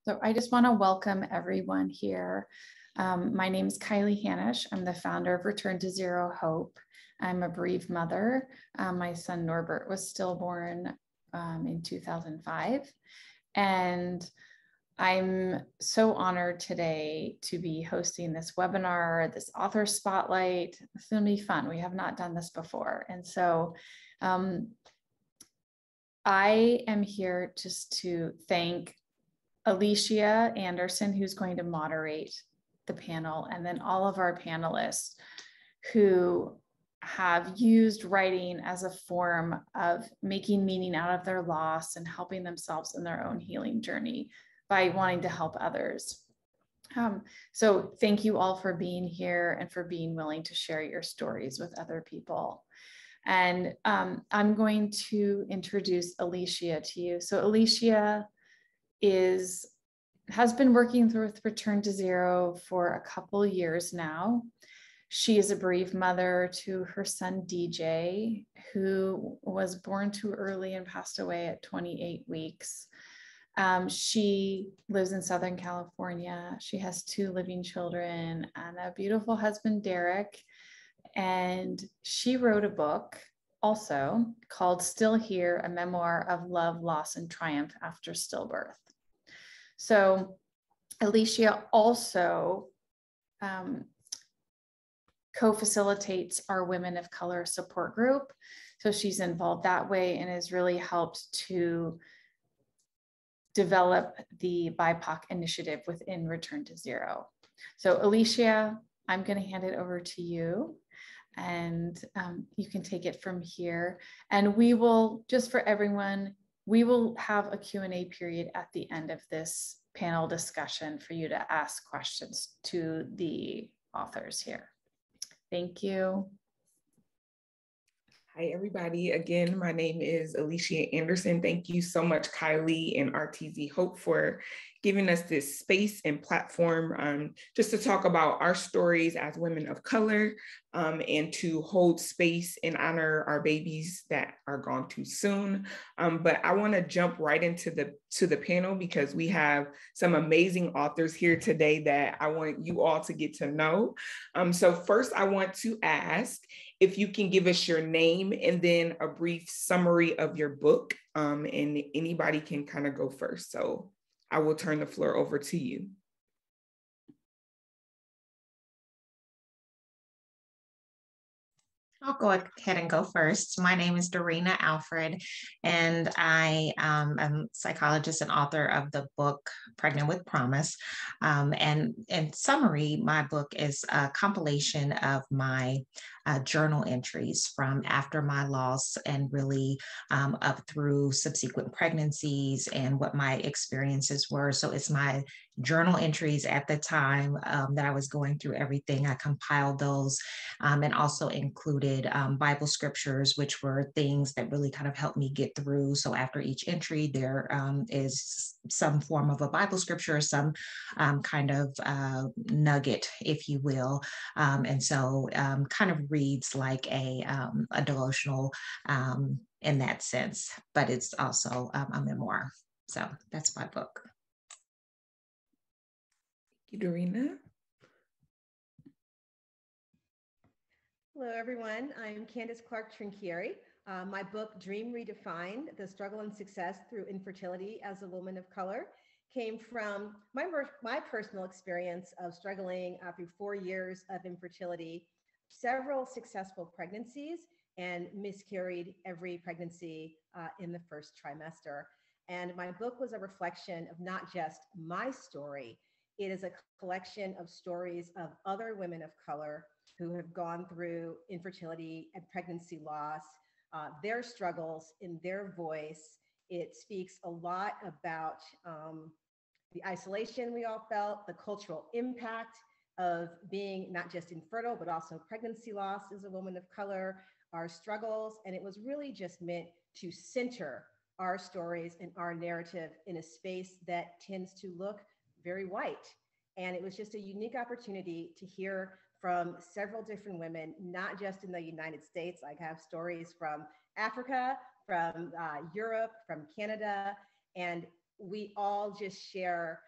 So I just want to welcome everyone here. My name is Kylie Hanish. I'm the founder of Return to Zero Hope. I'm a bereaved mother. My son Norbert was stillborn in 2005. And I'm so honored today to be hosting this webinar, this author spotlight. It's going to be fun. We have not done this before. And so I am here just to thank Alishia Anderson, who's going to moderate the panel, and then all of our panelists who have used writing as a form of making meaning out of their loss and helping themselves in their own healing journey by wanting to help others. So thank you all for being here and for being willing to share your stories with other people. And I'm going to introduce Alishia to you. So Alishia has been working with Return to Zero for a couple years now. She is a bereaved mother to her son DJ, who was born too early and passed away at 28 weeks. She lives in Southern California. She has 2 living children and a beautiful husband, Derek. And she wrote a book also called Still Here, a memoir of love, loss, and triumph after stillbirth. So Alishia also co-facilitates our Women of Color support group. So she's involved that way and has really helped to develop the BIPOC initiative within Return to Zero. So Alishia, I'm going to hand it over to you, and you can take it from here. And we will, just for everyone, we will have a Q&A period at the end of this panel discussion for you to ask questions to the authors here. Thank you. Hi, everybody. Again, my name is Alishia Anderson. Thank you so much, Kylie and RTZ Hope, for giving us this space and platform just to talk about our stories as women of color and to hold space and honor our babies that are gone too soon. But I want to jump right into the panel because we have some amazing authors here today that I want you all to get to know. So first, I want to ask if you can give us your name and then a brief summary of your book, and anybody can kind of go first. So I will turn the floor over to you. I'll go ahead and go first. My name is Dorienna Alfred, and I am a psychologist and author of the book Pregnant with Promise. And in summary, my book is a compilation of my journal entries from after my loss and really up through subsequent pregnancies and what my experiences were. So it's my journal entries at the time that I was going through everything. I compiled those and also included Bible scriptures, which were things that really kind of helped me get through. So after each entry, there is some form of a Bible scripture, some kind of nugget, if you will. And so kind of reads like a devotional in that sense, but it's also a memoir. So that's my book. Thank you, Dorienna. Hello, everyone. I'm Candace Clark Trinchieri. My book, Dream Redefined, The Struggle and Success Through Infertility as a Woman of Color, came from my personal experience of struggling through 4 years of infertility, several successful pregnancies, and miscarried every pregnancy in the first trimester. And my book was a reflection of not just my story, it is a collection of stories of other women of color who have gone through infertility and pregnancy loss, their struggles in their voice. It speaks a lot about the isolation we all felt, the cultural impact of being not just infertile, but also pregnancy loss as a woman of color, our struggles. And it was really just meant to center our stories and our narrative in a space that tends to look very white. And it was just a unique opportunity to hear from several different women, not just in the United States. I have stories from Africa, from Europe, from Canada, and we all just share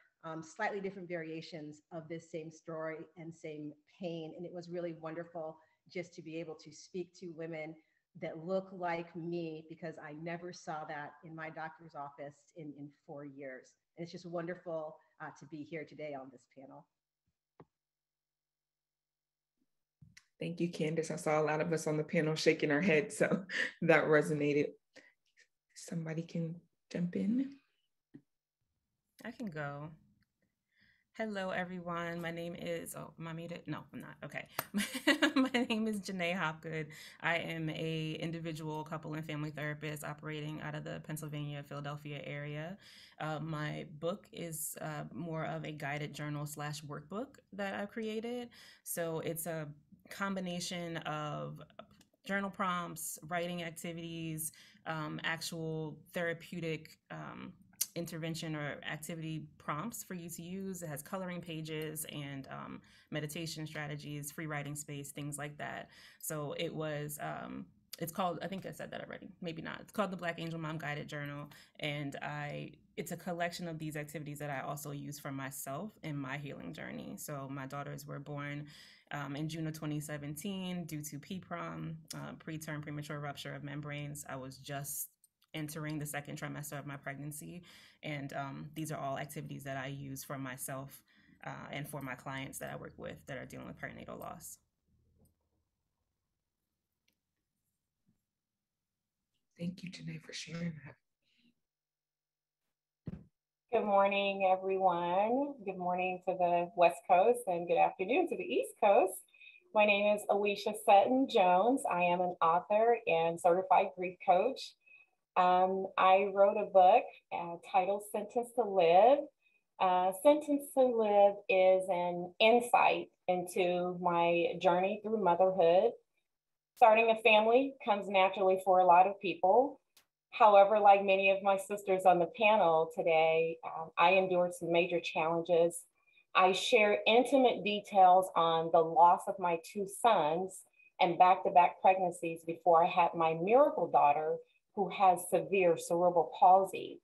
slightly different variations of this same story and same pain. And it was really wonderful just to be able to speak to women that look like me, because I never saw that in my doctor's office in 4 years. And it's just wonderful to be here today on this panel. Thank you, Candace. I saw a lot of us on the panel shaking our heads, so that resonated. Somebody can jump in. I can go. Hello, everyone. My name is, oh, am I muted? No, I'm not. Okay. My name is Jeanae Hopgood. I am a individual couple and family therapist operating out of the Pennsylvania, Philadelphia area. My book is more of a guided journal / workbook that I've created. So it's a combination of journal prompts, writing activities, actual therapeutic intervention or activity prompts for you to use. It has coloring pages and meditation strategies, free writing space, things like that. So it was, it's called, I think I said that already, maybe not. It's called the Black Angel Mom Guided Journal. And it's a collection of these activities that I also use for myself in my healing journey. So my daughters were born in June of 2017 due to PPROM, preterm premature rupture of membranes. I was just entering the second trimester of my pregnancy. And these are all activities that I use for myself and for my clients that I work with that are dealing with perinatal loss. Thank you, Jeanae, for sharing that. Good morning, everyone. Good morning to the West Coast and good afternoon to the East Coast. My name is Alicia Sutton-Jones. I am an author and certified grief coach. I wrote a book titled Sentence to Live. Sentence to Live is an insight into my journey through motherhood. Starting a family comes naturally for a lot of people. However, like many of my sisters on the panel today, I endured some major challenges. I share intimate details on the loss of my 2 sons and back-to-back pregnancies before I had my miracle daughter, who has severe cerebral palsy.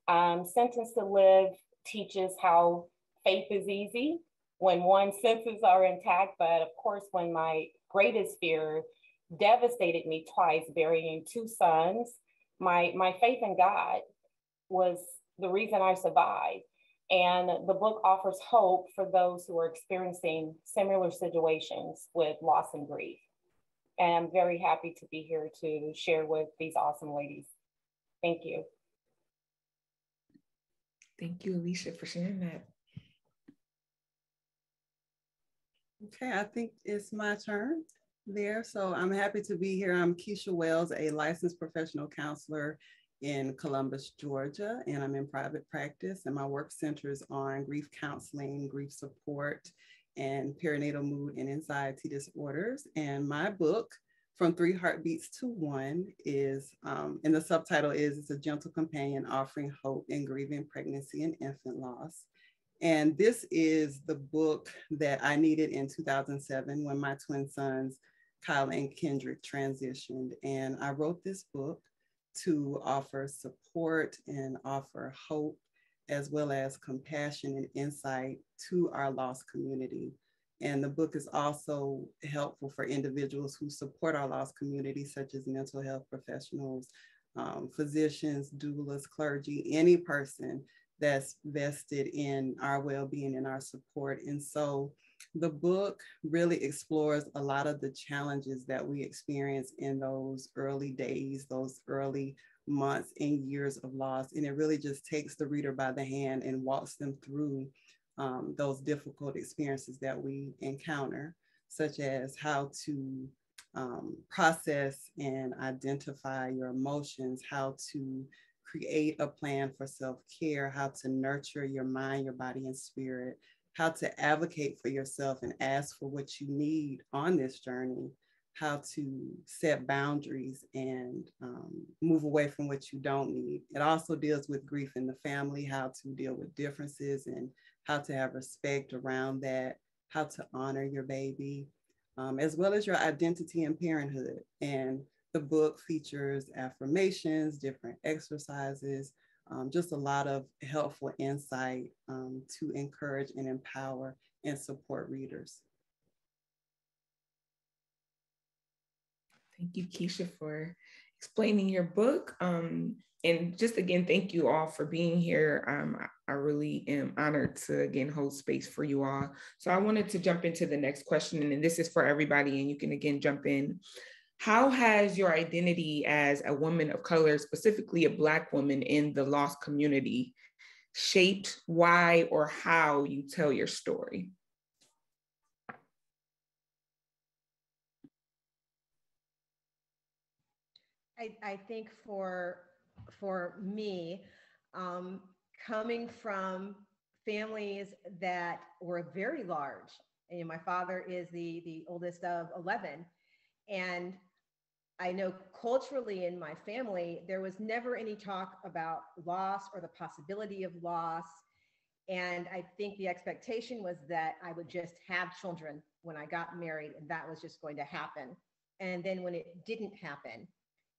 Sentence to Live teaches how faith is easy when one's senses are intact, but of course, when my greatest fear devastated me twice, burying 2 sons, my faith in God was the reason I survived. And the book offers hope for those who are experiencing similar situations with loss and grief. And I'm very happy to be here to share with these awesome ladies. Thank you. Thank you, Alicia, for sharing that. Okay, I think it's my turn there. So I'm happy to be here. I'm Keisha Wells, a licensed professional counselor in Columbus, Georgia, and I'm in private practice, and my work centers on grief counseling, grief support, and perinatal mood and anxiety disorders. And my book, From 3 Heartbeats to 1, is, and the subtitle is, It's a Gentle Companion Offering Hope in Grieving Pregnancy and Infant Loss. And this is the book that I needed in 2007 when my twin sons, Kiley and Kendrick, transitioned. And I wrote this book to offer support and offer hope, as well as compassion and insight to our lost community. And the book is also helpful for individuals who support our lost community, such as mental health professionals, physicians, doulas, clergy, any person that's vested in our well-being and our support. And so the book really explores a lot of the challenges that we experience in those early days, those early months and years of loss. And it really just takes the reader by the hand and walks them through those difficult experiences that we encounter, such as how to process and identify your emotions, how to create a plan for self-care, how to nurture your mind, your body, and spirit, how to advocate for yourself and ask for what you need on this journey, how to set boundaries and move away from what you don't need. It also deals with grief in the family, how to deal with differences and how to have respect around that, how to honor your baby, as well as your identity and parenthood. And the book features affirmations, different exercises, just a lot of helpful insight to encourage and empower and support readers. Thank you, Keisha, for explaining your book. And just again, thank you all for being here. I really am honored to again hold space for you all. So I wanted to jump into the next question, and this is for everybody, and you can again jump in. How has your identity as a woman of color, specifically a Black woman in the lost community, shaped why or how you tell your story? I think for me, coming from families that were very large, and my father is the oldest of 11, and I know culturally in my family, there was never any talk about loss or the possibility of loss. And I think the expectation was that I would just have children when I got married, and that was just going to happen. And then when it didn't happen,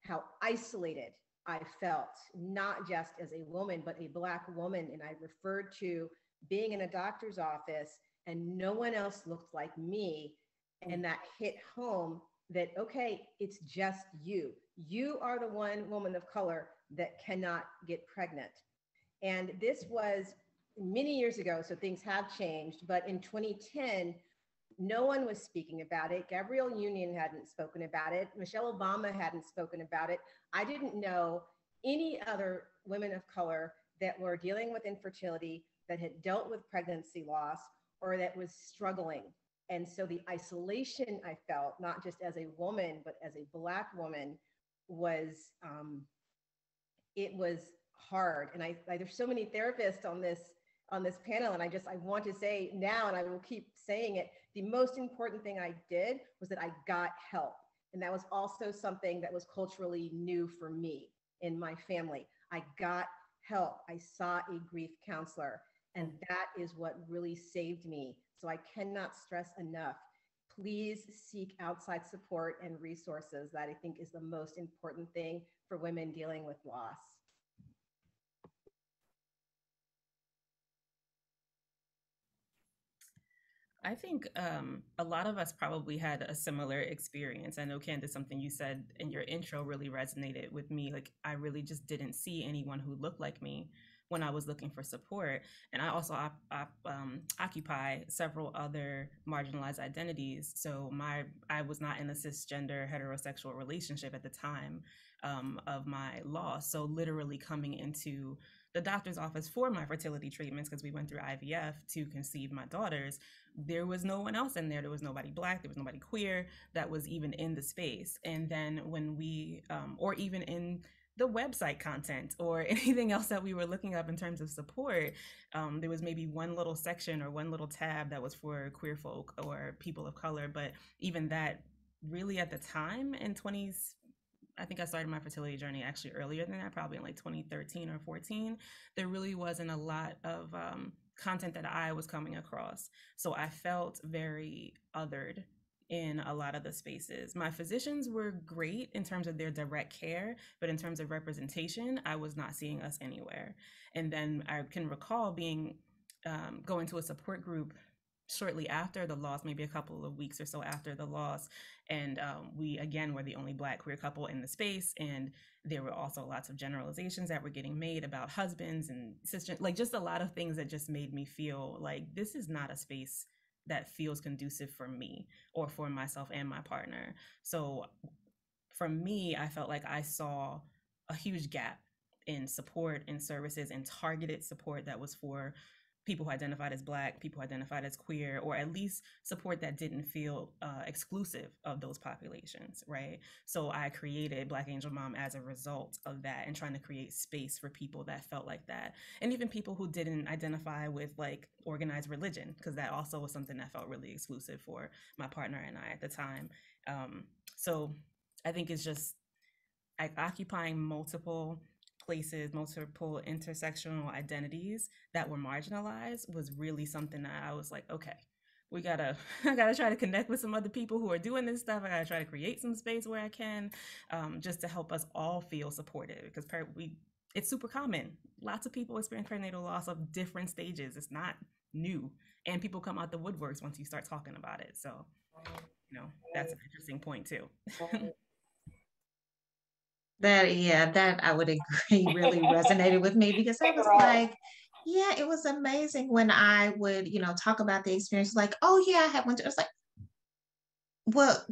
how isolated I felt, not just as a woman, but a Black woman. And I referred to being in a doctor's office and no one else looked like me. And that hit home that, okay, it's just you. You are the one woman of color that cannot get pregnant. And this was many years ago, so things have changed. But in 2010, no one was speaking about it. Gabrielle Union hadn't spoken about it. Michelle Obama hadn't spoken about it. I didn't know any other women of color that were dealing with infertility, that had dealt with pregnancy loss, or that was struggling. And so the isolation I felt, not just as a woman, but as a Black woman, was, it was hard. And there's so many therapists on this panel, and I want to say now, and I will keep saying it, the most important thing I did was that I got help. And that was also something that was culturally new for me in my family. I got help. I saw a grief counselor, and that is what really saved me. So I cannot stress enough, please seek outside support and resources. That I think is the most important thing for women dealing with loss. I think a lot of us probably had a similar experience. I know, Candace, something you said in your intro really resonated with me. Like, I really just didn't see anyone who looked like me when I was looking for support. And I also occupy several other marginalized identities. So I was not in a cisgender heterosexual relationship at the time of my loss. So literally coming into the doctor's office for my fertility treatments, because we went through IVF to conceive my daughters, there was no one else in there. There was nobody Black, there was nobody queer that was even in the space. And then when we, or even in the website content or anything else that we were looking up in terms of support, there was maybe one little section or one little tab that was for queer folk or people of color. But even that, really at the time in 20s, I think I started my fertility journey actually earlier than that, probably in like 2013 or 14. There really wasn't a lot of content that I was coming across. So I felt very othered in a lot of the spaces. My physicians were great in terms of their direct care, but in terms of representation, I was not seeing us anywhere. And then I can recall being going to a support group shortly after the loss, maybe a couple of weeks or so after the loss. And we, again, were the only Black queer couple in the space. And there were also lots of generalizations that were getting made about husbands and cisgender, like just a lot of things that just made me feel like this is not a space that feels conducive for me or for myself and my partner. So for me, I felt like I saw a huge gap in support and services and targeted support that was for people who identified as Black, people who identified as queer, or at least support that didn't feel exclusive of those populations, right? So I created Black Angel Mom as a result of that and trying to create space for people that felt like that. And even people who didn't identify with like organized religion, because that also was something that felt really exclusive for my partner and I at the time. So I think it's just occupying multiple places, multiple intersectional identities that were marginalized was really something that I was like, okay, I gotta try to connect with some other people who are doing this stuff. I gotta try to create some space where I can, just to help us all feel supported, because it's super common. Lots of people experience perinatal loss of different stages. It's not new. And people come out the woodworks once you start talking about it. So, that's an interesting point too. That I would agree really resonated with me, because I was like, yeah, it was amazing when I would, talk about the experience, like, oh yeah, I had one. I was like, well,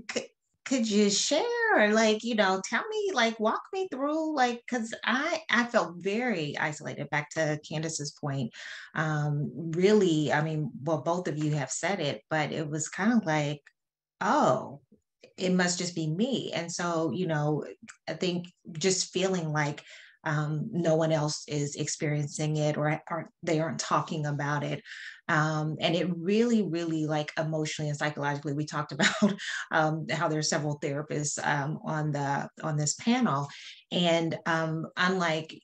could you share, or like, tell me, like, walk me through, like, because I felt very isolated, back to Candace's point. Really, I mean, well, both of you have said it, but it was kind of like, oh, it must just be me. And so, I think just feeling like no one else is experiencing it, or they aren't talking about it. And it really, really, like, emotionally and psychologically, we talked about how there are several therapists on this panel. And unlike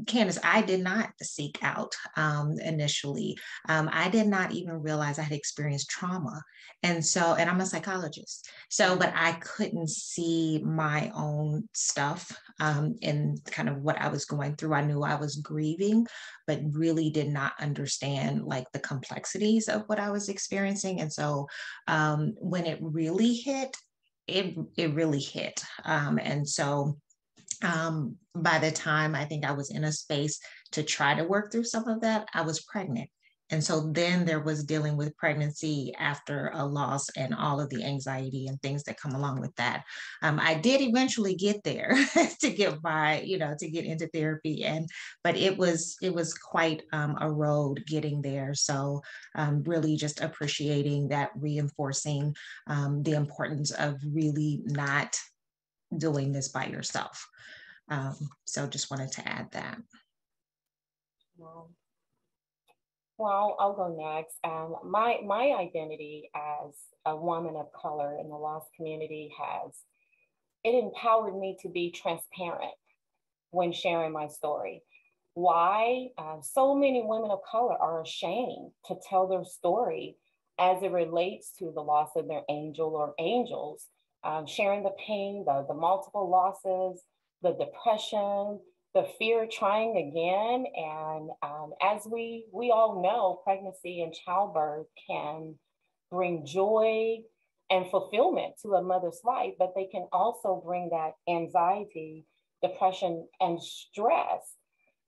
Candace, I did not seek out initially. I did not even realize I had experienced trauma. And I'm a psychologist. So, but I couldn't see my own stuff in kind of what I was going through. I knew I was grieving, but really did not understand, like, the complexities of what I was experiencing. And so when it really hit, it really hit. And so by the time I think I was in a space to try to work through some of that, I was pregnant. And so then there was dealing with pregnancy after a loss and all of the anxiety and things that come along with that. I did eventually get there to get by, to get into therapy, but it was quite a road getting there. So really just appreciating that, reinforcing the importance of really not doing this by yourself. So just wanted to add that. Well, I'll go next. My identity as a woman of color in the loss community it empowered me to be transparent when sharing my story. Why? So many women of color are ashamed to tell their story as it relates to the loss of their angel or angels, sharing the pain, the multiple losses, the depression, the fear of trying again. And as we all know, pregnancy and childbirth can bring joy and fulfillment to a mother's life, but they can also bring that anxiety, depression, and stress.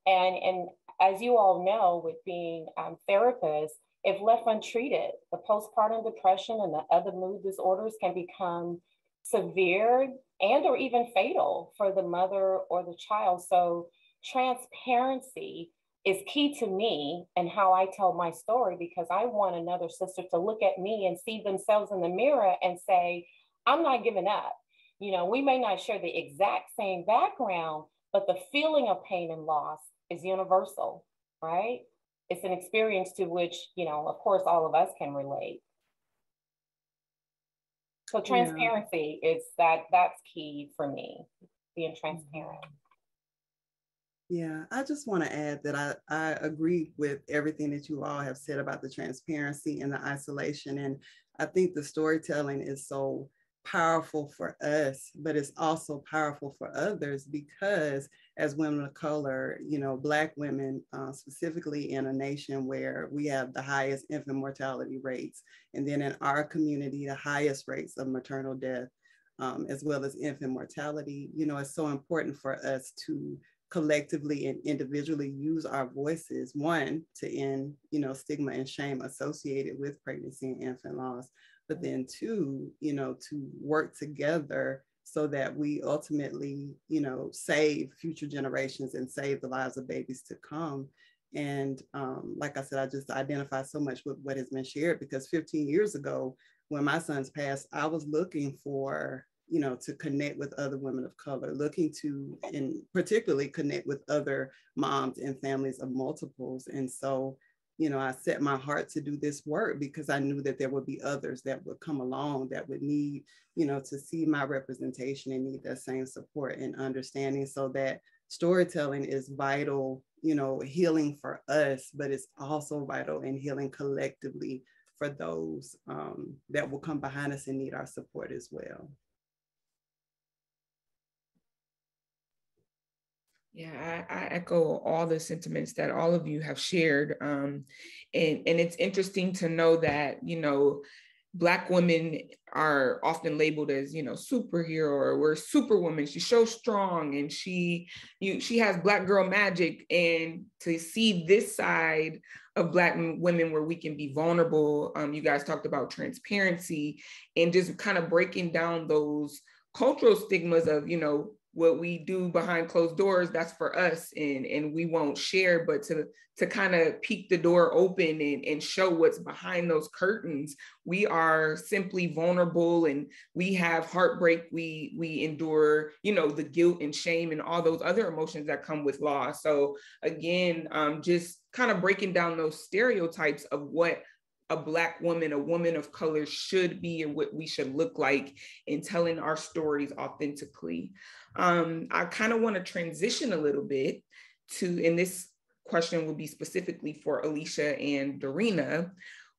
And as you all know, with being therapists, if left untreated, the postpartum depression and the other mood disorders can become severe and or even fatal for the mother or the child. So transparency is key to me and how I tell my story, because I want another sister to look at me and see themselves in the mirror and say, I'm not giving up. We may not share the exact same background, but the feeling of pain and loss is universal, right? It's an experience to which, of course, all of us can relate. So transparency is that's key for me, being transparent. Yeah, I just want to add that I agree with everything that you all have said about the transparency and the isolation. And I think the storytelling is so powerful for us, but it's also powerful for others, because as women of color, Black women, specifically in a nation where we have the highest infant mortality rates, and then in our community, the highest rates of maternal death, as well as infant mortality, it's so important for us to collectively and individually use our voices, one, to end, stigma and shame associated with pregnancy and infant loss, but then two, to work together so that we ultimately, save future generations and save the lives of babies to come. And like I said, I just identify so much with what has been shared, because 15 years ago, when my sons passed, I was looking for, to connect with other women of color, looking to, and particularly connect with other moms and families of multiples. And so, I set my heart to do this work because I knew that there would be others that would come along that would need, to see my representation and need that same support and understanding. So that storytelling is vital, healing for us, but it's also vital in healing collectively for those that will come behind us and need our support as well. Yeah, I echo all the sentiments that all of you have shared. And it's interesting to know that, Black women are often labeled as, superhero, or we're superwoman. She's so strong and she has Black girl magic. And to see this side of Black women where we can be vulnerable, you guys talked about transparency and just kind of breaking down those cultural stigmas of, what we do behind closed doors, that's for us, and we won't share, but to kind of peek the door open and show what's behind those curtains. We are simply vulnerable, and we have heartbreak, we endure, the guilt and shame and all those other emotions that come with loss. So again, just kind of breaking down those stereotypes of what a Black woman, a woman of color should be and what we should look like, in telling our stories authentically. I kind of want to transition a little bit and this question will be specifically for Alicia and Dorienna.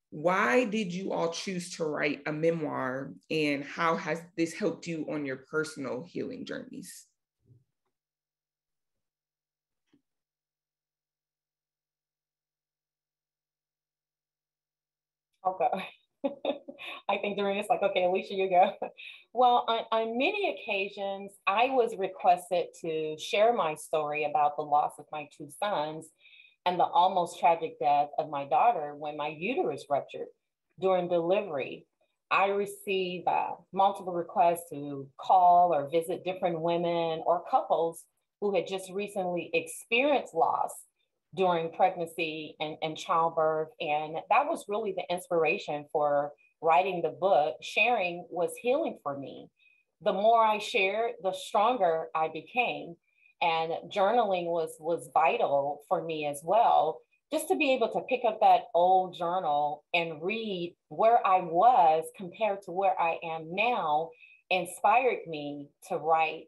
Why did you all choose to write a memoir, and how has this helped you on your personal healing journeys? Okay. I think Dorienna's like, okay, Alicia, you go. Well, on many occasions, I was requested to share my story about the loss of my two sons and the almost tragic death of my daughter when my uterus ruptured during delivery. I received multiple requests to call or visit different women or couples who had just recently experienced loss during pregnancy and childbirth. And that was really the inspiration for writing the book. Sharing was healing for me. The more I shared, the stronger I became. And journaling was vital for me as well. Just to be able to pick up that old journal and read where I was compared to where I am now inspired me to write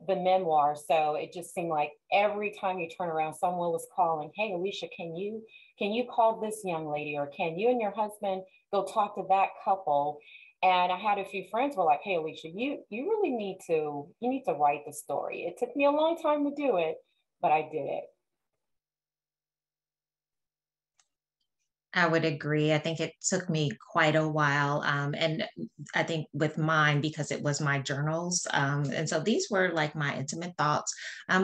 the memoir. So it just seemed like every time you turn around, someone was calling, hey, Alicia, can you call this young lady, or can you and your husband go talk to that couple? And I had a few friends were like, hey, Alicia, you really need to write the story. It took me a long time to do it, but I did it. I would agree. I think it took me quite a while. And I think with mine, because it was my journals. And so these were like my intimate thoughts,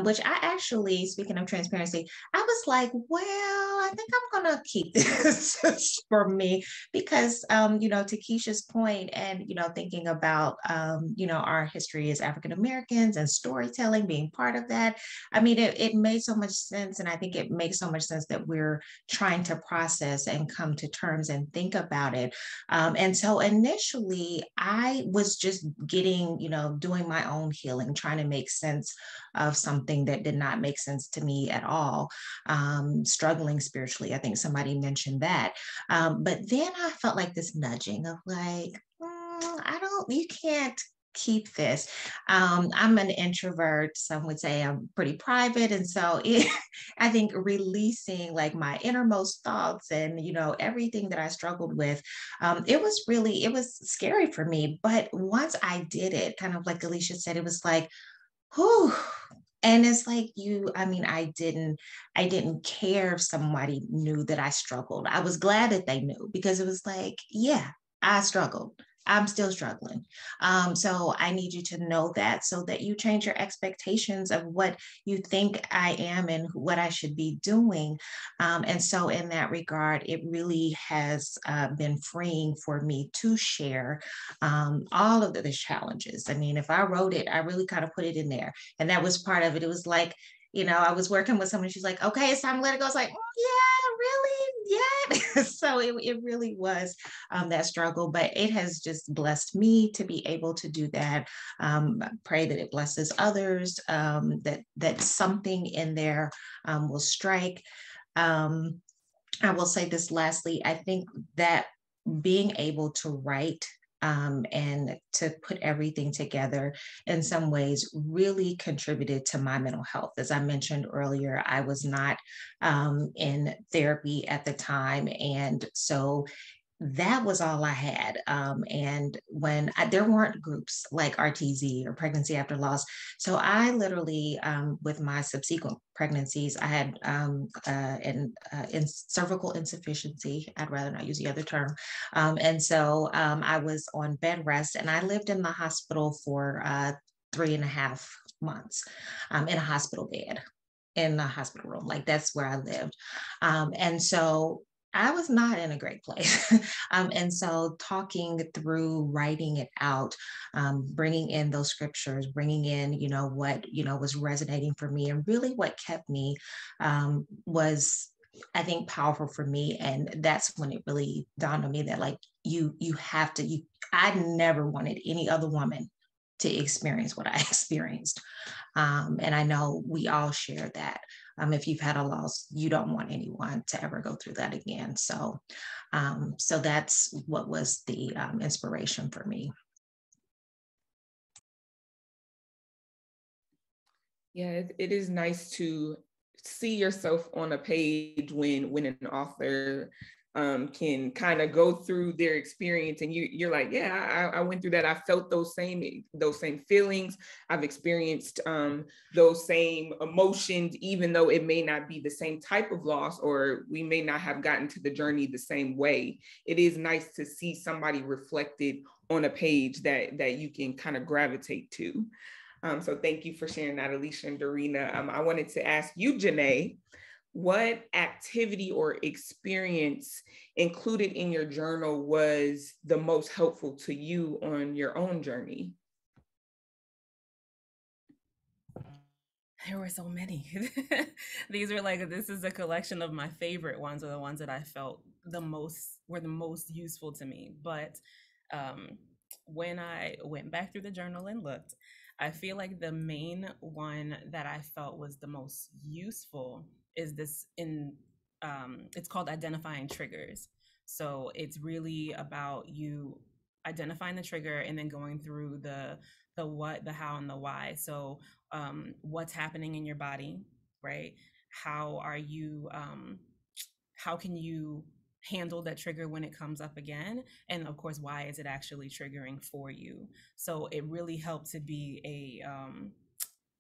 which I actually, speaking of transparency, I was like, well, I think I'm going to keep this for me because, to Keisha's point and, thinking about, our history as African Americans and storytelling being part of that. I mean, it made so much sense. And I think it makes so much sense that we're trying to process and come to terms and think about it. And so initially I was just getting, doing my own healing, trying to make sense of something that did not make sense to me at all, struggling spiritually. I think somebody mentioned that. But then I felt like this nudging of like, you can't keep this. I'm an introvert. Some would say I'm pretty private. And so I think releasing like my innermost thoughts and, everything that I struggled with, it was scary for me. But once I did it, kind of like Alicia said, it was like, whew. And it's like I didn't care if somebody knew that I struggled. I was glad that they knew because it was like, yeah, I struggled. I'm still struggling. So I need you to know that so that you change your expectations of what you think I am and what I should be doing. And so in that regard, it really has been freeing for me to share all of the challenges. I mean, if I wrote it, I really kind of put it in there. And that was part of it. It was like, I was working with someone, she's like, okay, it's time to let it go. It's like, yeah, really? Yeah. So it really was that struggle, but it has just blessed me to be able to do that. Pray that it blesses others, that something in there will strike. I will say this lastly, I think that being able to write and to put everything together in some ways really contributed to my mental health. As I mentioned earlier, I was not in therapy at the time. And so that was all I had. And there weren't groups like RTZ or Pregnancy After Loss. So I literally, with my subsequent pregnancies, I had in cervical insufficiency. I'd rather not use the other term. And so I was on bed rest, and I lived in the hospital for 3.5 months in a hospital bed, in a hospital room. Like, that's where I lived. And so I was not in a great place. And so talking through, writing it out, bringing in those scriptures, bringing in, what, was resonating for me, and really what kept me was, I think, powerful for me. And that's when it really dawned on me that, like, you have to, I never wanted any other woman to experience what I experienced. And I know we all share that. If you've had a loss, you don't want anyone to ever go through that again. So that's what was the inspiration for me. Yeah, it is nice to see yourself on a page when an author can kind of go through their experience, and you're like, yeah, I went through that. I felt those same feelings. I've experienced those same emotions, even though it may not be the same type of loss, or we may not have gotten to the journey the same way. It is nice to see somebody reflected on a page that you can kind of gravitate to. So thank you for sharing that, Alicia and Dorienna. I wanted to ask you, Jeanae, what activity or experience included in your journal was the most helpful to you on your own journey? There were so many. These were like, this is a collection of my favorite ones, or the ones that I felt were the most useful to me. But when I went back through the journal and looked, I feel like the main one that I felt was the most useful is this it's called Identifying Triggers. So it's really about you identifying the trigger and then going through the what, the how, and the why. So what's happening in your body, right? How can you handle that trigger when it comes up again? And of course, why is it actually triggering for you? So it really helped to be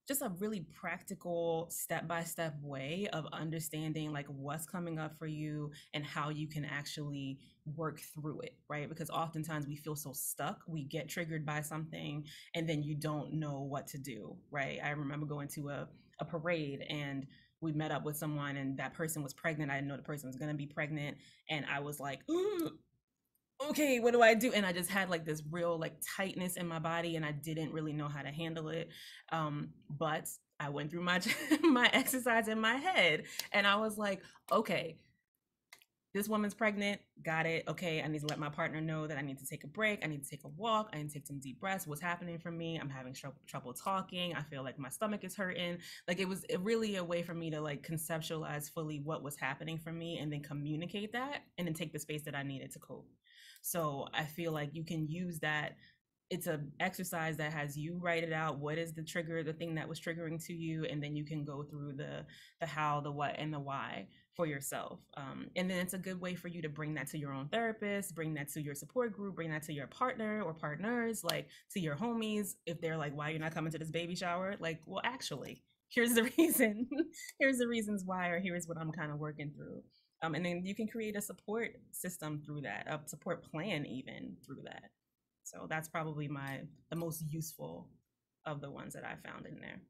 just a really practical step-by-step way of understanding like what's coming up for you and how you can actually work through it, right? Because oftentimes we feel so stuck, we get triggered by something and then you don't know what to do, right? I remember going to a parade, and we met up with someone, and that person was pregnant. I didn't know the person was going to be pregnant, and I was like, ooh, okay, what do I do? And I just had like this real like tightness in my body, and I didn't really know how to handle it. But I went through my my exercise in my head, and I was like, okay, this woman's pregnant, got it. Okay, I need to let my partner know that I need to take a break. I need to take a walk. I need to take some deep breaths. What's happening for me? I'm having trouble talking. I feel like my stomach is hurting. Like, it was really a way for me to like conceptualize fully what was happening for me, and then communicate that, and then take the space that I needed to cope. So I feel like you can use that. It's an exercise that has you write it out. What is the trigger, the thing that was triggering to you? And then you can go through the how, the what, and the why for yourself. And then it's a good way for you to bring that to your own therapist, bring that to your support group, bring that to your partner or partners, like to your homies. If they're like, why you're not coming to this baby shower? Like, well, actually, here's the reason. Here's the reasons why, or here's what I'm kind of working through. And then you can create a support system through that, a support plan even through that. So that's probably the most useful of the ones that I found in there.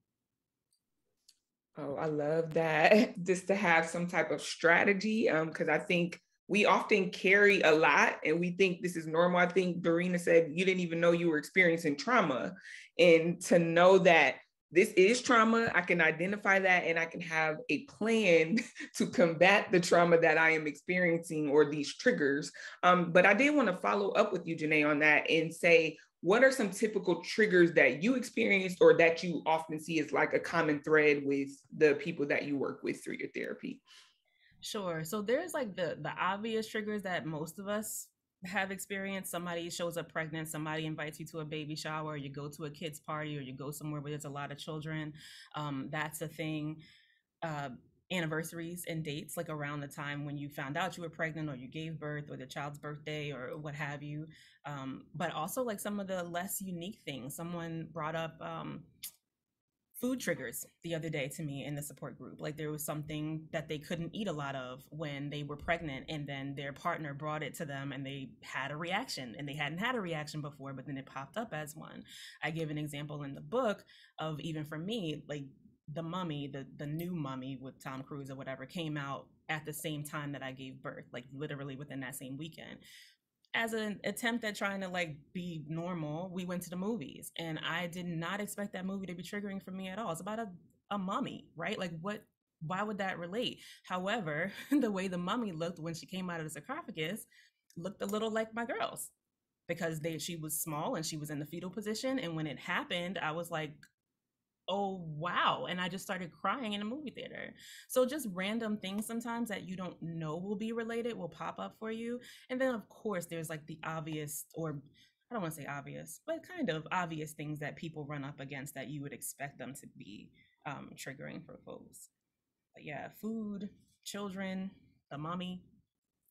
Oh, I love that. Just to have some type of strategy, because I think we often carry a lot and we think this is normal. I think Dorienna said you didn't even know you were experiencing trauma, and to know that this is trauma, I can identify that, and I can have a plan to combat the trauma that I am experiencing or these triggers. But I did want to follow up with you, Jeanae, on that and say, what are some typical triggers that you experienced or that you often see as like a common thread with the people that you work with through your therapy? Sure. So there's like the obvious triggers that most of us have experienced. Somebody shows up pregnant, somebody invites you to a baby shower, you go to a kid's party, or you go somewhere where there's a lot of children. That's a thing. anniversaries and dates, like around the time when you found out you were pregnant or you gave birth or the child's birthday or what have you. But also like some of the less unique things. Someone brought up food triggers the other day to me in the support group. Like there was something that they couldn't eat a lot of when they were pregnant, and then their partner brought it to them and they had a reaction, and they hadn't had a reaction before, but then it popped up as one. I give an example in the book of, even for me, like the Mummy, the new Mummy with Tom Cruise or whatever, came out at the same time that I gave birth, like literally within that same weekend. As an attempt at trying to like be normal, we went to the movies, and I did not expect that movie to be triggering for me at all. It's about a mummy, right? Like why would that relate? However, the way the mummy looked when she came out of the sarcophagus looked a little like my girls, because she was small and she was in the fetal position. And when it happened, I was like, oh wow, and I just started crying in a movie theater. So just random things sometimes that you don't know will be related will pop up for you. And then of course there's like the obvious, or I don't want to say obvious, but kind of obvious things that people run up against that you would expect them to be triggering for folks. But yeah, food, children, the mummy,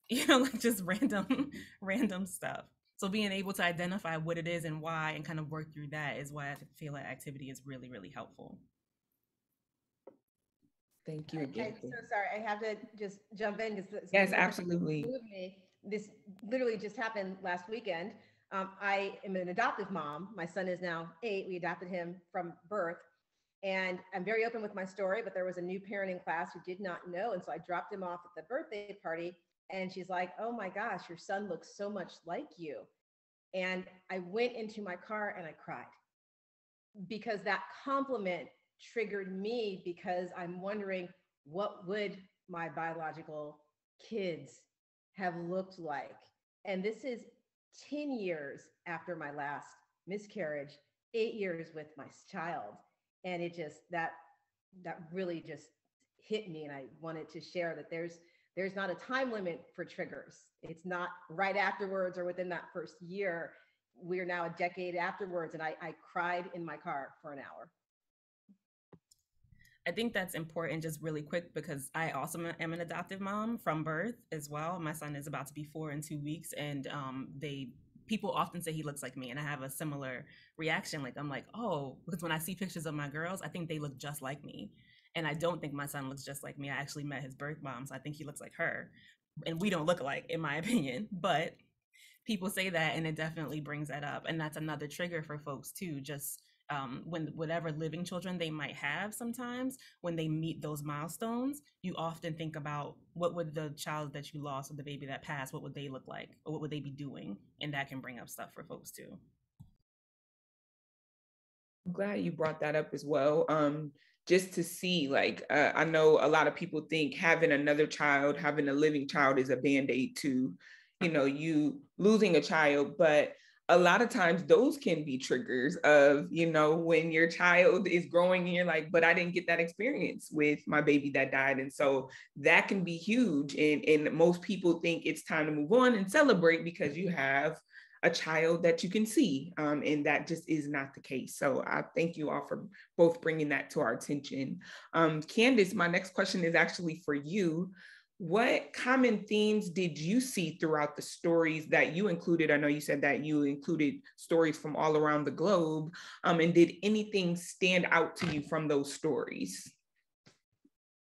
like just random stuff. So being able to identify what it is and why, and kind of work through that, is why I feel like activity is really, really helpful. Thank you I'm again. so sorry. I have to just jump in because yes, absolutely. This literally just happened last weekend. I am an adoptive mom. My son is now 8. We adopted him from birth. And I'm very open with my story, but there was a new parent in class who did not know. And so I dropped him off at the birthday party. And she's like, oh my gosh, your son looks so much like you. And I went into my car and I cried, because that compliment triggered me, because I'm wondering, what would my biological kids have looked like? And this is 10 years after my last miscarriage, 8 years with my child. And it just, that really just hit me. And I wanted to share that there's not a time limit for triggers. It's not right afterwards or within that first year. We're now a decade afterwards, and I cried in my car for an hour. I think that's important, just really quick, because I also am an adoptive mom from birth as well. My son is about to be 4 in 2 weeks, and people often say he looks like me, and I have a similar reaction. Like I'm like, oh, because when I see pictures of my girls, I think they look just like me. And I don't think my son looks just like me. I actually met his birth mom, so I think he looks like her. And we don't look alike, in my opinion. But people say that, and it definitely brings that up. And that's another trigger for folks too. Just when whatever living children they might have, sometimes when they meet those milestones, you often think about, what would the child that you lost or the baby that passed, what would they look like? Or what would they be doing? And that can bring up stuff for folks too. I'm glad you brought that up as well. Just to see, like, I know a lot of people think having another child, having a living child, is a Band-Aid to, you losing a child. But a lot of times those can be triggers of, when your child is growing and you're like, but I didn't get that experience with my baby that died. And so that can be huge. And most people think it's time to move on and celebrate because you have a child that you can see, and that just is not the case. So I thank you all for both bringing that to our attention. Candace, my next question is actually for you. What common themes did you see throughout the stories that you included? I know you said that you included stories from all around the globe, and did anything stand out to you from those stories?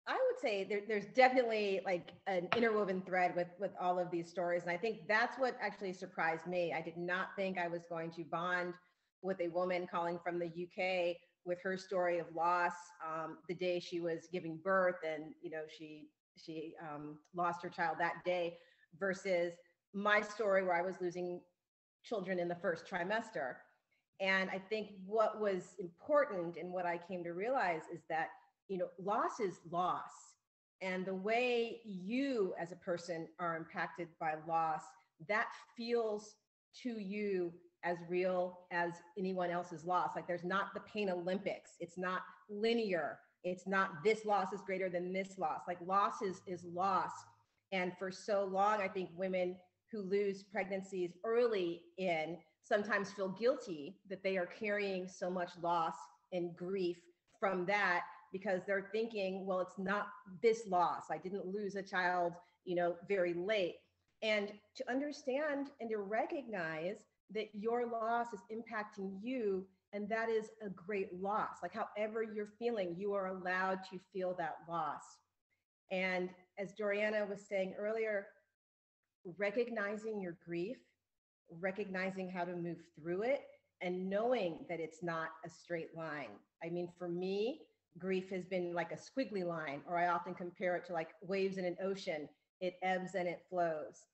I would say there's definitely like an interwoven thread with all of these stories. And I think that's what actually surprised me. I did not think I was going to bond with a woman calling from the UK with her story of loss the day she was giving birth, and she lost her child that day, versus my story where I was losing children in the first trimester. And I think what was important and what I came to realize is that loss is loss. And the way you as a person are impacted by loss, that feels to you as real as anyone else's loss. Like there's not the pain Olympics. It's not linear. It's not this loss is greater than this loss. Like loss is loss. And for so long, I think women who lose pregnancies early in sometimes feel guilty that they are carrying so much loss and grief from that, because they're thinking, well, it's not this loss. I didn't lose a child, very late. And to understand and to recognize that your loss is impacting you, and that is a great loss. Like, however you're feeling, you are allowed to feel that loss. And as Dorienna was saying earlier, recognizing your grief, recognizing how to move through it, and knowing that it's not a straight line. I mean, for me, grief has been like a squiggly line, or I often compare it to like waves in an ocean. It ebbs and it flows.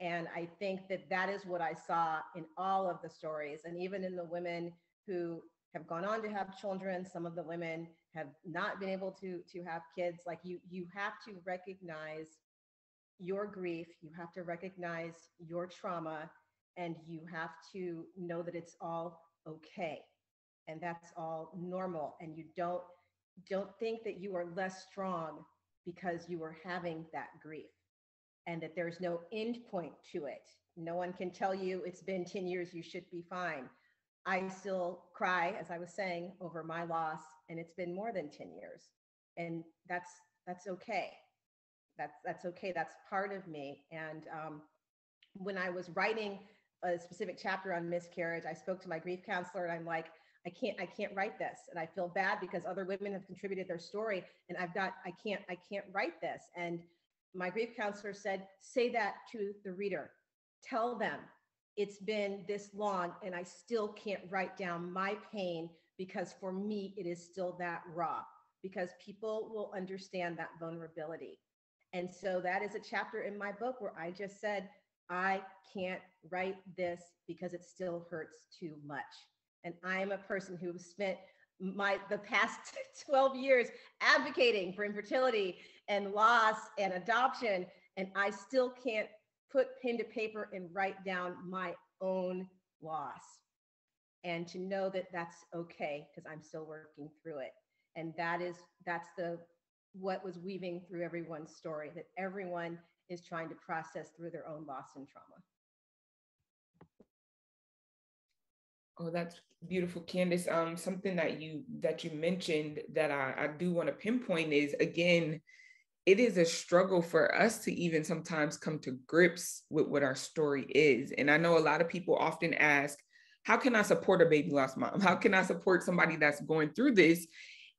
And I think that that is what I saw in all of the stories. And even in the women who have gone on to have children, some of the women have not been able to have kids. Like, you have to recognize your grief, you have to recognize your trauma, and you have to know that it's all okay. And that's all normal. And you don't think that you are less strong because you are having that grief, and that there's no end point to it. No one can tell you it's been 10 years, you should be fine. I still cry, as I was saying, over my loss, and it's been more than 10 years. And that's okay. That's okay. That's part of me. And when I was writing a specific chapter on miscarriage, I spoke to my grief counselor, and I'm like, I can't write this. And I feel bad because other women have contributed their story, and I can't write this. And my grief counselor said, say that to the reader. Tell them it's been this long and I still can't write down my pain, because for me, it is still that raw, because people will understand that vulnerability. And so that is a chapter in my book where I just said, I can't write this because it still hurts too much. And I am a person who spent the past 12 years advocating for infertility and loss and adoption, and I still can't put pen to paper and write down my own loss. And to know that that's okay, because I'm still working through it. And that's what was weaving through everyone's story, that everyone is trying to process through their own loss and trauma. Oh, that's beautiful, Candace. Something that you mentioned that I do want to pinpoint is, again, it is a struggle for us to even sometimes come to grips with what our story is. And I know a lot of people often ask, how can I support a baby loss mom? How can I support somebody that's going through this?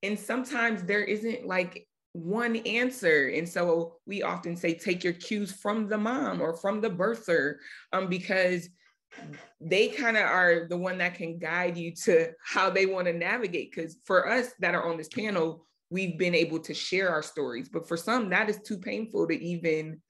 And sometimes there isn't like one answer. And so we often say, take your cues from the mom or from the birther, because they kind of are the one that can guide you to how they want to navigate. Because for us that are on this panel, we've been able to share our stories, but for some, that is too painful to even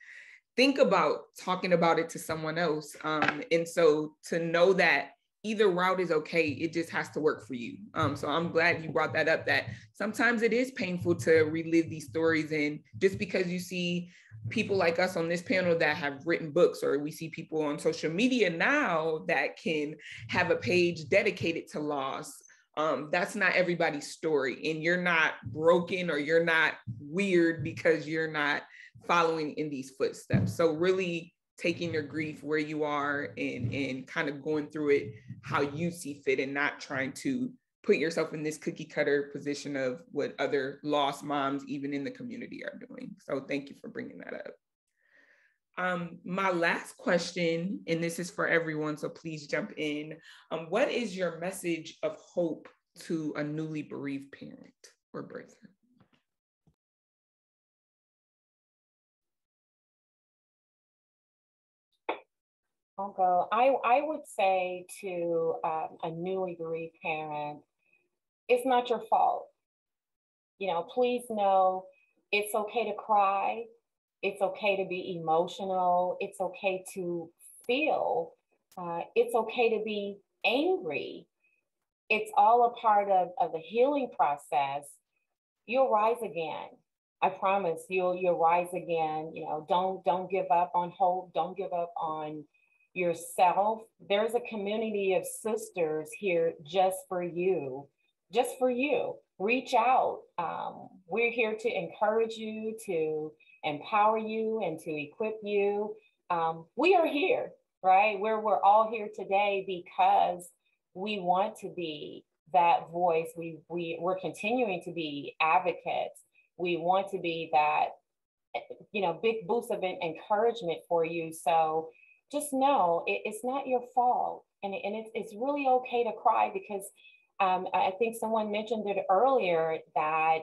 think about talking about it to someone else. And so to know that either route is okay, it just has to work for you. So I'm glad you brought that up, that sometimes it is painful to relive these stories. And just because you see people like us on this panel that have written books, or we see people on social media now that can have a page dedicated to loss, that's not everybody's story. And you're not broken or you're not weird because you're not following in these footsteps. So really taking your grief where you are and kind of going through it how you see fit, and not trying to put yourself in this cookie cutter position of what other lost moms, even in the community, are doing. So thank you for bringing that up. My last question, and this is for everyone, so please jump in. What is your message of hope to a newly bereaved parent or birther? I'll go. I would say to a newly bereaved parent, it's not your fault. Please know it's okay to cry. It's okay to be emotional. It's okay to feel. It's okay to be angry. It's all a part of the healing process. You'll rise again. I promise you'll rise again. Don't give up on hope. Don't give up on yourself. There's a community of sisters here just for you. Just for you. Reach out. We're here to encourage you, to empower you, and to equip you. We are here, right? We're all here today because we want to be that voice. We're continuing to be advocates. We want to be that, big boost of encouragement for you. So just know it's not your fault. And it's really okay to cry, because I think someone mentioned it earlier that,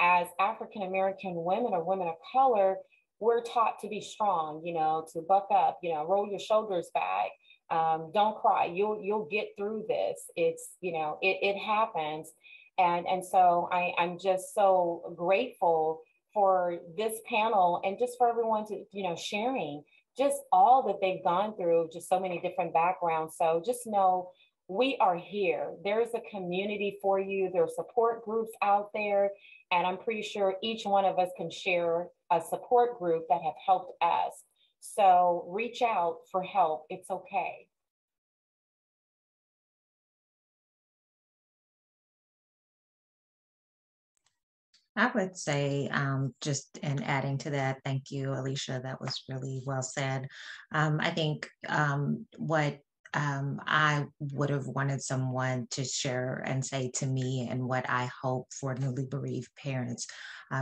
as African-American women or women of color, we're taught to be strong, to buck up, roll your shoulders back. Don't cry. You'll get through this. It's, it happens. And so I'm just so grateful for this panel, and just for everyone to, sharing just all that they've gone through, just so many different backgrounds. So just know we are here. There's a community for you. There are support groups out there. And I'm pretty sure each one of us can share a support group that have helped us. So reach out for help. It's okay. I would say, just in adding to that, thank you, Alicia. That was really well said. I think what I would have wanted someone to share and say to me, and what I hope for newly bereaved parents,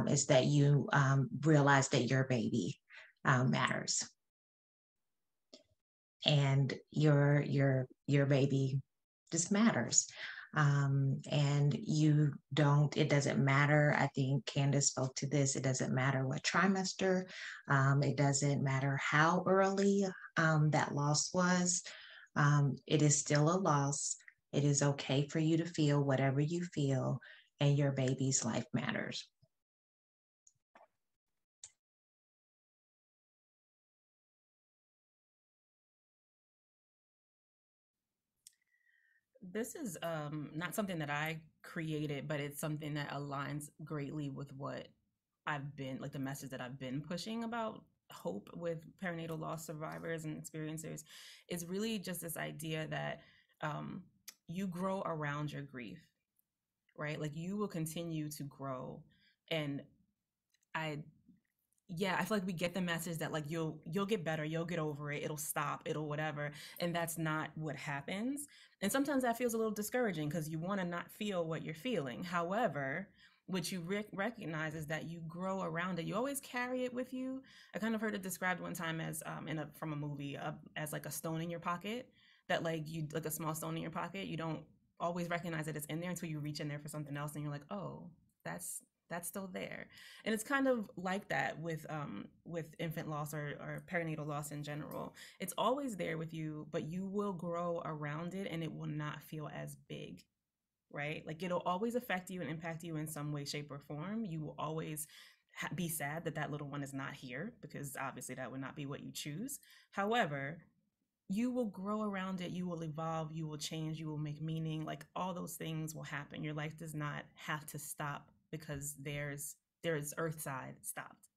is that you realize that your baby matters, and your baby just matters. And it doesn't matter. I think Candace spoke to this. It doesn't matter what trimester. It doesn't matter how early that loss was. It is still a loss. It is okay for you to feel whatever you feel, and your baby's life matters. This is not something that I created, but it's something that aligns greatly with what I've been, like the message that I've been pushing about hope with perinatal loss survivors and experiencers. Is really just this idea that you grow around your grief, right? Like you will continue to grow. And I feel like we get the message that like you'll get better, you'll get over it, it'll stop, it'll whatever, and that's not what happens. And sometimes that feels a little discouraging because you want to not feel what you're feeling. However, what you recognize is that you grow around it. You always carry it with you. I kind of heard it described one time as from a movie as like a stone in your pocket. That like a small stone in your pocket. You don't always recognize that it's in there until you reach in there for something else, and you're like, oh, that's still there. And it's kind of like that with infant loss or perinatal loss in general. It's always there with you, but you will grow around it, and it will not feel as big, right? Like it'll always affect you and impact you in some way, shape, or form. You will always be sad that little one is not here, because obviously that would not be what you choose. However, you will grow around it, you will evolve, you will change, you will make meaning, like all those things will happen. Your life does not have to stop because there's Earthside stopped.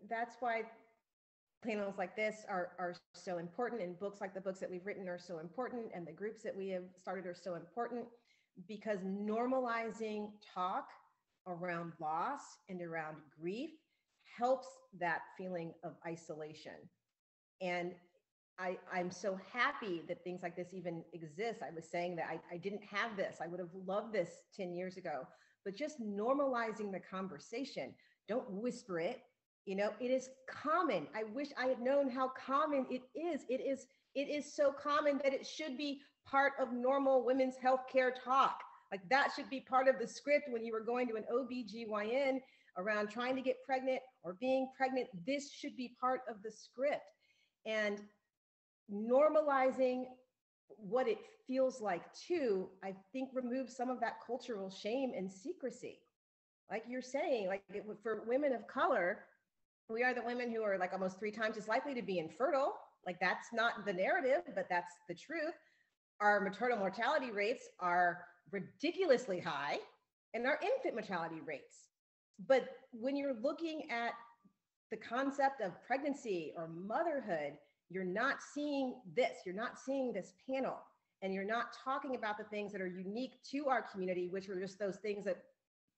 That's why panels like this are so important, and books like the books that we've written are so important, and the groups that we have started are so important, because normalizing talk around loss and around grief helps that feeling of isolation. And I'm so happy that things like this even exist. I was saying that I didn't have this. I would have loved this 10 years ago, but just normalizing the conversation. Don't whisper it. It is common. I wish I had known how common it is. It is so common that it should be part of normal women's healthcare talk. Like that should be part of the script when you were going to an OBGYN around trying to get pregnant or being pregnant. This should be part of the script. And normalizing what it feels like too, I think removes some of that cultural shame and secrecy. Like you're saying, like for women of color, we are the women who are like almost 3 times as likely to be infertile. Like that's not the narrative, but that's the truth. Our maternal mortality rates are ridiculously high, and our infant mortality rates. But when you're looking at the concept of pregnancy or motherhood, you're not seeing this. You're not seeing this panel, and you're not talking about the things that are unique to our community, which are just those things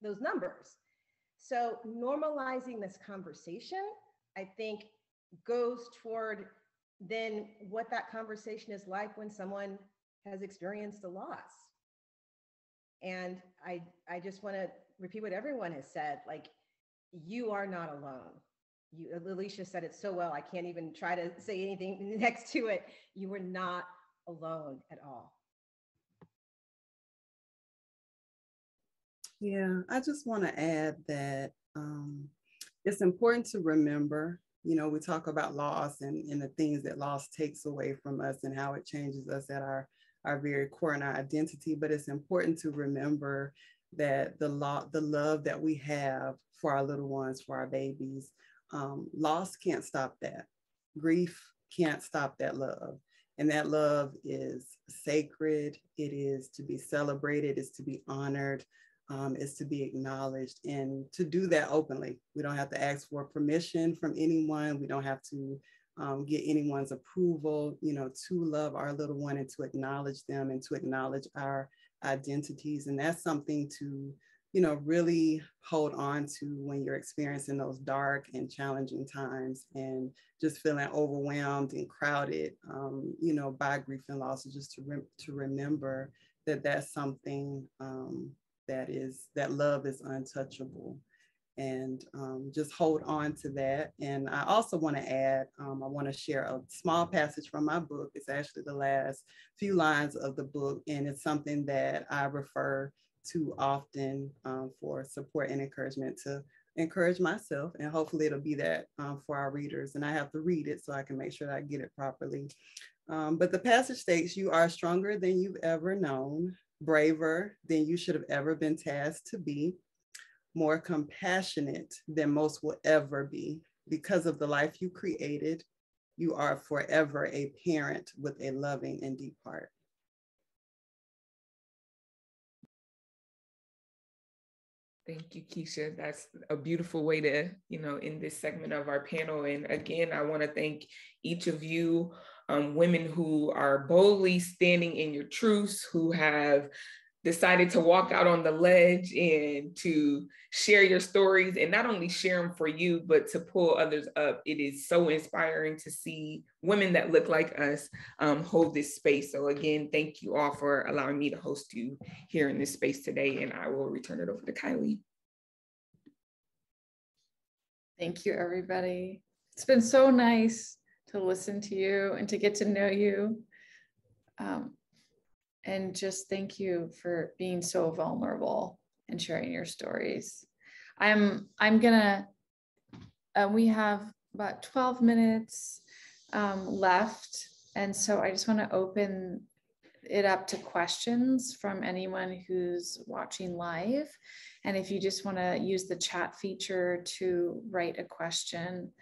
those numbers. So normalizing this conversation, I think, goes toward then what that conversation is like when someone has experienced a loss. And I just want to repeat what everyone has said, like, you are not alone. Alicia said it so well, I can't even try to say anything next to it. You are not alone at all. Yeah, I just want to add that it's important to remember, you know, we talk about loss and the things that loss takes away from us and how it changes us at our very core and our identity. But it's important to remember that the love that we have for our little ones, for our babies, loss can't stop that. Grief can't stop that love. And that love is sacred. It is to be celebrated. It's to be honored. Is to be acknowledged, and to do that openly. We don't have to ask for permission from anyone. We don't have to get anyone's approval, you know, to love our little one and to acknowledge them and to acknowledge our identities. And that's something to, you know, really hold on to when you're experiencing those dark and challenging times and just feeling overwhelmed and crowded, you know, by grief and loss. Just to remember that that's something that love is untouchable, and just hold on to that. And I also want to add, I want to share a small passage from my book. It's actually the last few lines of the book, and it's something that I refer to often for support and encouragement, to encourage myself, and hopefully it'll be that for our readers. And I have to read it so I can make sure that I get it properly. But the passage states, "You are stronger than you've ever known, braver than you should have ever been tasked to be, more compassionate than most will ever be. Because of the life you created, you are forever a parent with a loving and deep heart." Thank you, Keisha. That's a beautiful way to, you know, end this segment of our panel. And again, I want to thank each of you, women who are boldly standing in your truths, who have decided to walk out on the ledge and to share your stories, and not only share them for you, but to pull others up. It is so inspiring to see women that look like us hold this space. So again, thank you all for allowing me to host you here in this space today, and I will return it over to Kiley. Thank you, everybody. It's been so nice to listen to you and to get to know you. And just thank you for being so vulnerable and sharing your stories. I'm gonna, we have about 12 minutes left. And so I just wanna open it up to questions from anyone who's watching live. And if you just wanna use the chat feature to write a question.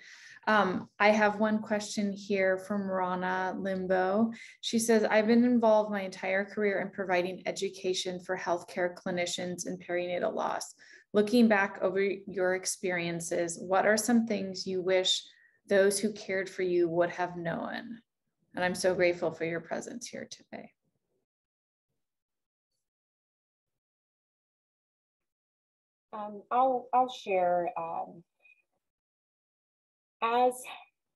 I have one question here from Rana Limbo. She says, "I've been involved my entire career in providing education for healthcare clinicians in perinatal loss. Looking back over your experiences, what are some things you wish those who cared for you would have known?" And I'm so grateful for your presence here today. I'll share. As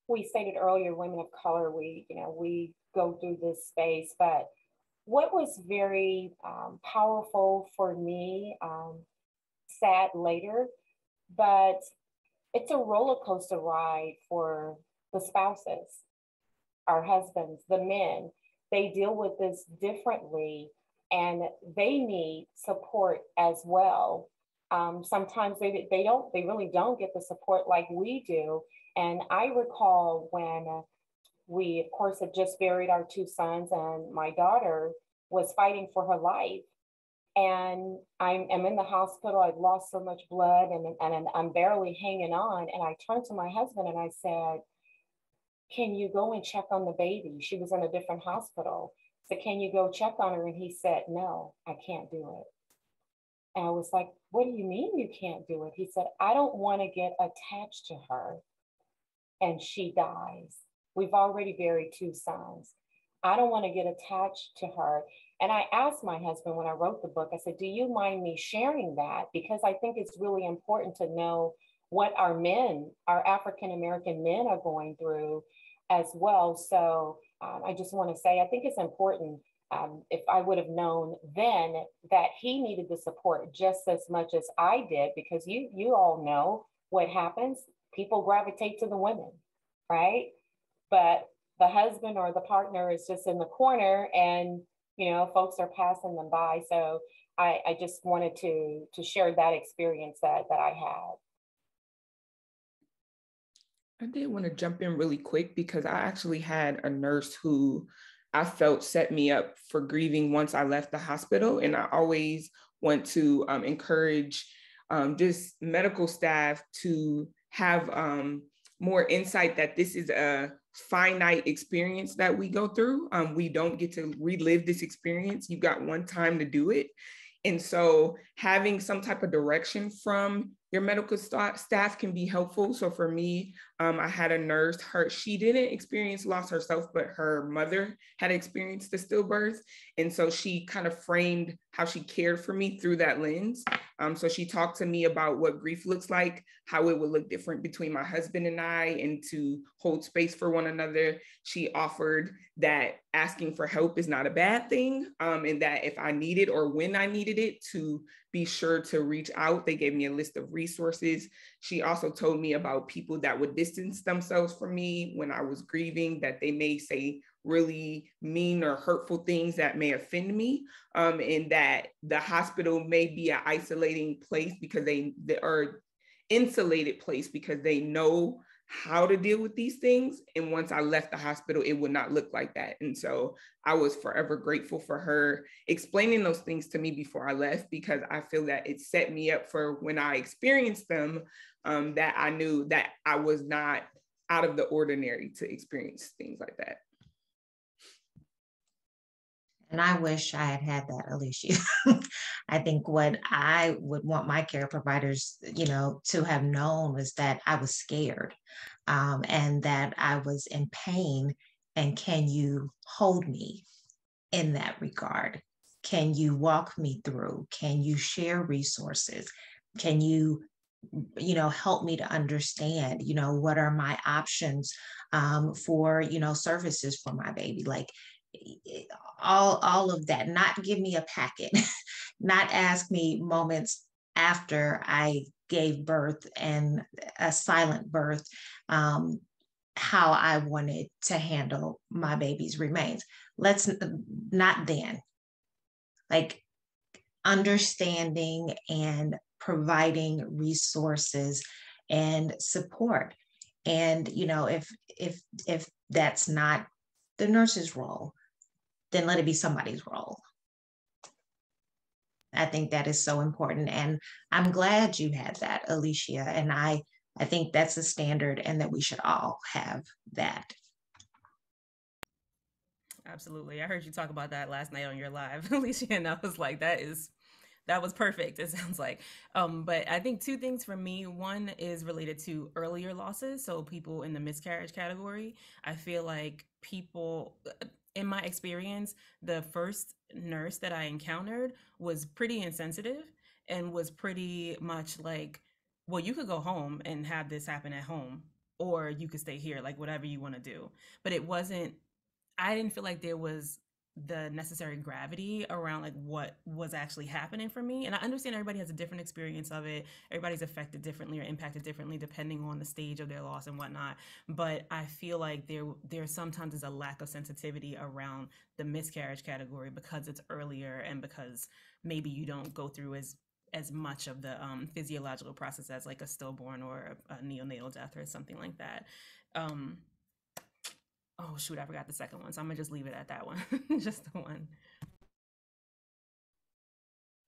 we stated earlier, women of color, we go through this space, but what was very powerful for me, sad later, but it's a roller coaster ride for the spouses, our husbands, the men. They deal with this differently and they need support as well. Sometimes they really don't get the support like we do. And I recall when we, of course, had just buried our two sons, and my daughter was fighting for her life. And I'm in the hospital. I've lost so much blood, and I'm barely hanging on. And I turned to my husband and I said, "Can you go and check on the baby?" She was in a different hospital. I said, "Can you go check on her?" And he said, "No, I can't do it." And I was like, "What do you mean you can't do it?" He said, "I don't want to get attached to her and she dies. We've already buried two sons. I don't want to get attached to her." And I asked my husband when I wrote the book, I said, "Do you mind me sharing that? Because I think it's really important to know what our men, our African-American men are going through as well. So I just want to say, I think it's important, if I would have known then that he needed the support just as much as I did, because you all know what happens. People gravitate to the women, right? But the husband or the partner is just in the corner, and folks are passing them by. So I just wanted to share that experience that I had. I did want to jump in really quick because I actually had a nurse who I felt set me up for grieving once I left the hospital. And I always want to encourage just medical staff to have more insight that this is a finite experience that we go through. We don't get to relive this experience. You got one time to do it. And so having some type of direction from your medical staff can be helpful. So for me, I had a nurse, she didn't experience loss herself, but her mother had experienced the stillbirth. And so she kind of framed how she cared for me through that lens. So she talked to me about what grief looks like, how it would look different between my husband and I, and to hold space for one another. She offered that asking for help is not a bad thing, and that if I needed or when I needed it, to be sure to reach out. They gave me a list of resources. She also told me about people that would distance themselves from me when I was grieving, that they may say really mean or hurtful things that may offend me, and that the hospital may be an isolating place because they are insulated place because they know how to deal with these things. And once I left the hospital, it would not look like that. And so I was forever grateful for her explaining those things to me before I left, because I feel that it set me up for when I experienced them, that I knew that I was not out of the ordinary to experience things like that. And I wish I had had that, Alicia. I think what I would want my care providers, to have known was that I was scared, and that I was in pain. And can you hold me in that regard? Can you walk me through? Can you share resources? Can you, help me to understand, what are my options for, services for my baby? Like, all of that, not give me a packet, not ask me moments after I gave birth and a silent birth, how I wanted to handle my baby's remains. Let's not then, like understanding and providing resources and support. And, if that's not the nurse's role, then let it be somebody's role. I think that is so important. And I'm glad you had that, Alicia. And I think that's a standard, and that we should all have that. Absolutely. I heard you talk about that last night on your live, Alicia, and I was like, that was perfect, it sounds like. But I think two things for me. One is related to earlier losses. So people in the miscarriage category, I feel like people, in my experience, the first nurse that I encountered was pretty insensitive and was pretty much like, well, you could go home and have this happen at home, or you could stay here, like whatever you want to do. But I didn't feel like there was the necessary gravity around like what was actually happening for me. And I understand everybody has a different experience of it. Everybody's affected differently or impacted differently depending on the stage of their loss and whatnot. But I feel like there sometimes is a lack of sensitivity around the miscarriage category because it's earlier, and because maybe you don't go through as much of the physiological process as like a stillborn or a neonatal death or something like that. Oh shoot, I forgot the second one. So I'm gonna just leave it at that one. Just the one.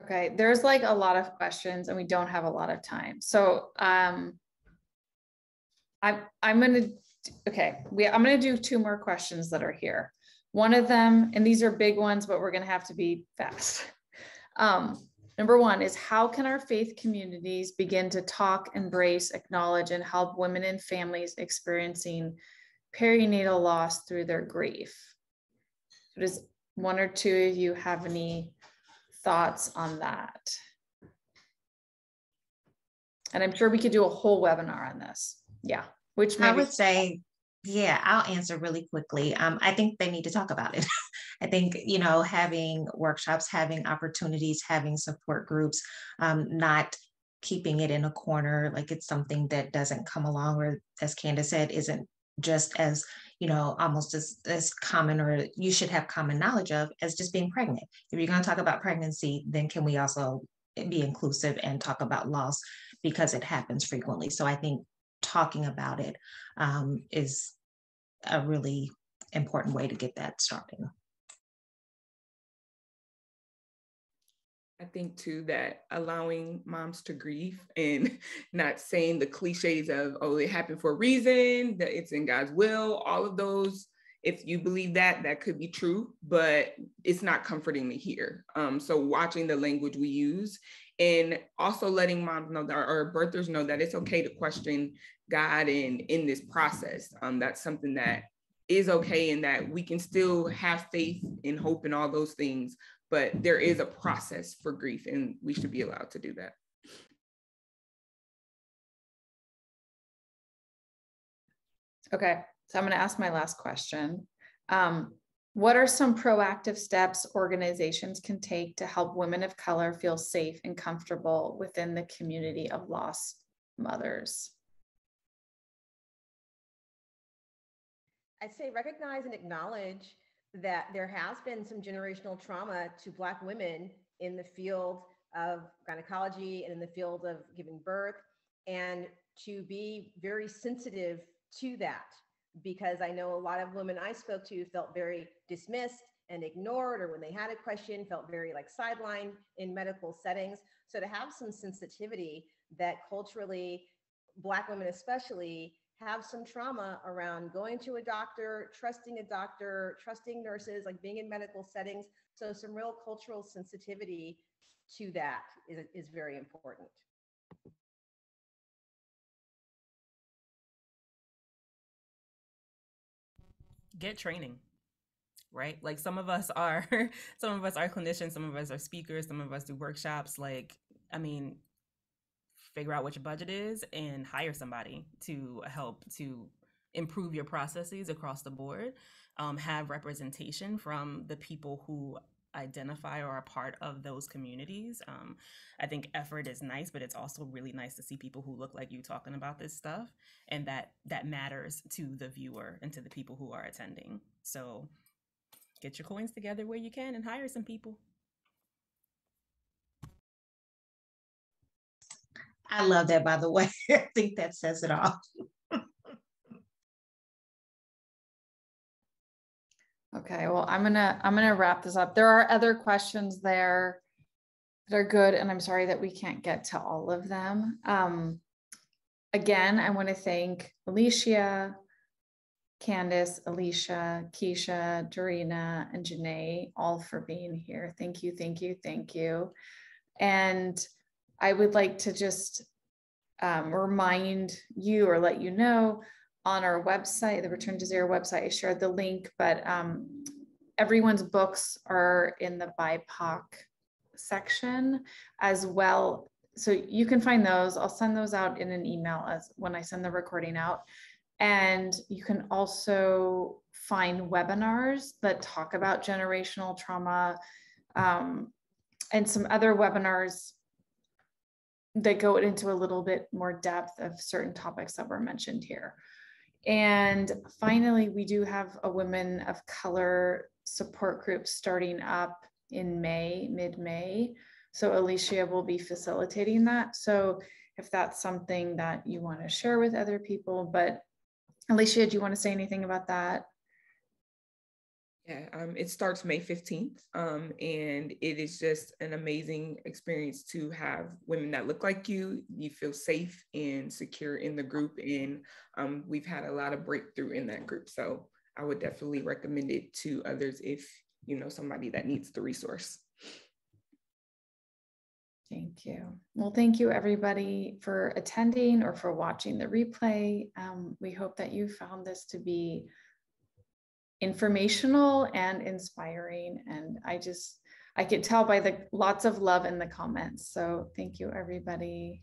Okay, there's like a lot of questions and we don't have a lot of time. So I'm gonna do two more questions that are here. One of them, and these are big ones, but we're gonna have to be fast. Number one is, how can our faith communities begin to talk, embrace, acknowledge, and help women and families experiencing perinatal loss through their grief? Does one or two of you have any thoughts on that? And I'm sure we could do a whole webinar on this. Yeah, which maybe I would say Yeah, I'll answer really quickly. I think they need to talk about it. I think, having workshops, having opportunities, having support groups, not keeping it in a corner, like it's something that doesn't come along, or as Candace said, isn't just as, almost as common, or you should have common knowledge of, as just being pregnant. If you're going to talk about pregnancy, then can we also be inclusive and talk about loss, because it happens frequently. So I think talking about it is a really important way to get that started. I think too that allowing moms to grieve and not saying the cliches of, oh, it happened for a reason, that it's in God's will, all of those, if you believe that, that could be true, but it's not comforting to hear. So watching the language we use, and also letting moms know that, or birthers know, that it's okay to question God in this process. That's something that is okay, and that we can still have faith and hope and all those things, but there is a process for grief, and we should be allowed to do that. Okay, so I'm going to ask my last question. What are some proactive steps organizations can take to help women of color feel safe and comfortable within the community of lost mothers? I'd say recognize and acknowledge that there has been some generational trauma to Black women in the field of gynecology and in the field of giving birth, and to be very sensitive to that, because I know a lot of women I spoke to felt very dismissed and ignored, or when they had a question, felt very like sidelined in medical settings. So to have some sensitivity that culturally, Black women especially, have some trauma around going to a doctor, trusting nurses, like being in medical settings. So some real cultural sensitivity to that is very important. Get training, right? Like some of us are clinicians, some of us are speakers, some of us do workshops. Like, I mean, figure out what your budget is and hire somebody to help to improve your processes across the board. Have representation from the people who identify or are part of those communities. I think effort is nice, but it's also really nice to see people who look like you talking about this stuff, and that matters to the viewer and to the people who are attending. So get your coins together where you can and hire some people. I love that, by the way. I think that says it all. Okay, well, I'm gonna wrap this up. There are other questions there that are good, and I'm sorry that we can't get to all of them. Again, I want to thank Alishia, Candace, Alicia, Keisha, Dorienna, and Jeanae, all for being here. Thank you, thank you, thank you. And I would like to just remind you, or let you know, on our website, the Return to Zero website, I shared the link, but everyone's books are in the BIPOC section as well. So you can find those. I'll send those out in an email as when I send the recording out. And you can also find webinars that talk about generational trauma, and some other webinars that go into a little bit more depth of certain topics that were mentioned here. And finally, we do have a women of color support group starting up in May, mid-May. So Alishia will be facilitating that. So if that's something that you want to share with other people, but Alishia, do you want to say anything about that? Yeah, it starts May 15th, and it is just an amazing experience to have women that look like you. You feel safe and secure in the group, and we've had a lot of breakthrough in that group. So I would definitely recommend it to others if you know somebody that needs the resource. Thank you. Well, thank you everybody for attending or for watching the replay. We hope that you found this to be informational and inspiring. And I could tell by the lots of love in the comments. So thank you, everybody.